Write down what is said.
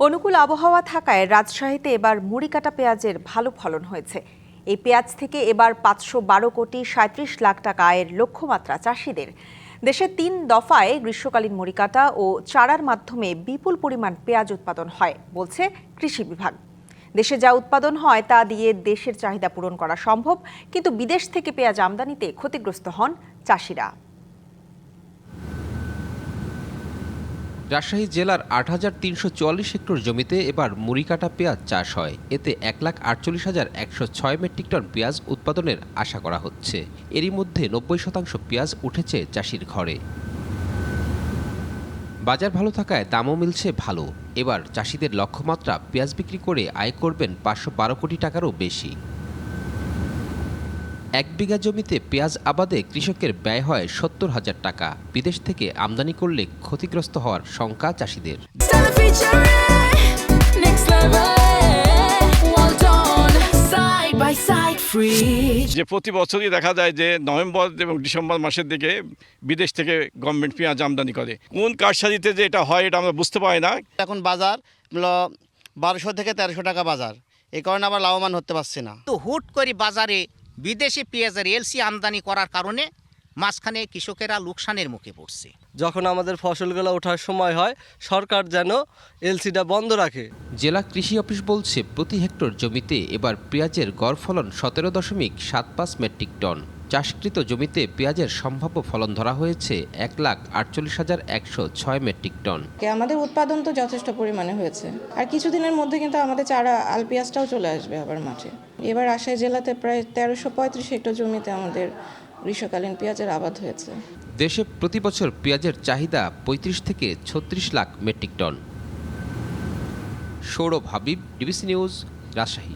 অনুকূল আবহাওয়া থাকায় রাজশাহীতে এবার মুড়িকাটা পেঁয়াজের ভালো ফলন হয়েছে। এই পেঁয়াজ থেকে এবার ৫১২,৩৭,০০,০০০ টাকা আয়ের লক্ষ্যমাত্রা চাষিদের। দেশে ৩ দফায় গ্রীষ্মকালীন মুড়িকাটা ও চারার মাধ্যমে বিপুল পরিমাণ পেঁয়াজ উৎপাদন হয় বলছে কৃষি বিভাগ। দেশে যা উৎপাদন হয় তা দিয়ে দেশের চাহিদা পূরণ করা সম্ভব, কিন্তু বিদেশ থেকে পেঁয়াজ আমদানিতে ক্ষতিগ্রস্ত হন চাষিরা। রাজশাহী জেলার ৮,৩৪৪ হেক্টর জমিতে এবার মুড়িকাটা পেঁয়াজ চাষ হয়। এতে ১,৪৮,১০৬ মেট্রিক টন পেঁয়াজ উৎপাদনের আশা করা হচ্ছে। এরই মধ্যে ৯০% পেঁয়াজ উঠেছে চাষির ঘরে। বাজার ভালো থাকায় দামও মিলছে ভালো। এবার চাষিদের লক্ষ্যমাত্রা পেঁয়াজ বিক্রি করে আয় করবেন ৫১২ কোটি টাকারও বেশি। ১ বিঘা জমিতে পেঁয়াজ আবাদে কৃষকের ব্যয় হয় ৭০,০০০ টাকা। বিদেশ থেকে আমদানি করলে ক্ষতিগ্রস্ত হওয়ার শঙ্কা চাষিদের। যে প্রতি বছরই দেখা যায় যে নভেম্বর এবং ডিসেম্বর মাসের দিকে বিদেশ থেকে গভর্নমেন্ট পেঁয়াজ আমদানি করে। কোন কারসাজিতে যে এটা হয় এটা আমরা বুঝতে পারি না। এখন বাজার ১২০০ থেকে ১৩০০ টাকা বাজার, এই কারণে আবার লাভবান হতে পারছি না। তো হুট করে বাজারে বিদেশি পেঁয়াজের এলসি আমদানি করার কারণে মাঝখানে কৃষকেরা লোকসানের মুখে পড়ছে। যখন আমাদের ফসলগুলো ওঠার সময় হয়, সরকার যেন এলসিটা বন্ধ রাখে। জেলা কৃষি অফিস বলছে প্রতি হেক্টর জমিতে এবার পেঁয়াজের গড় ফলন ১৭.৭৫ মেট্রিক টন। চাষকৃত জমিতে পেঁয়াজের সম্ভাব্য ফলন ধরা হয়েছে ১,৪৮,১০৬ মেট্রিক টন। আমাদের উৎপাদন তো যথেষ্ট পরিমাণে হয়েছে, আর কিছুদিনের মধ্যে কিন্তু আমাদের চারা আল পেঁয়াজটাও চলে আসবে আবার মাঠে। এবার রাজশাহী জেলাতে প্রায় ১৩৩৫ হেক্টর জমিতে আমাদের গ্রীষ্মকালীন পেঁয়াজের আবাদ হয়েছে। দেশে প্রতি বছর পেঁয়াজের চাহিদা ৩৫ থেকে ৩৬ lakh metric ton. Sourav Habib, DBC news, Rajshahi.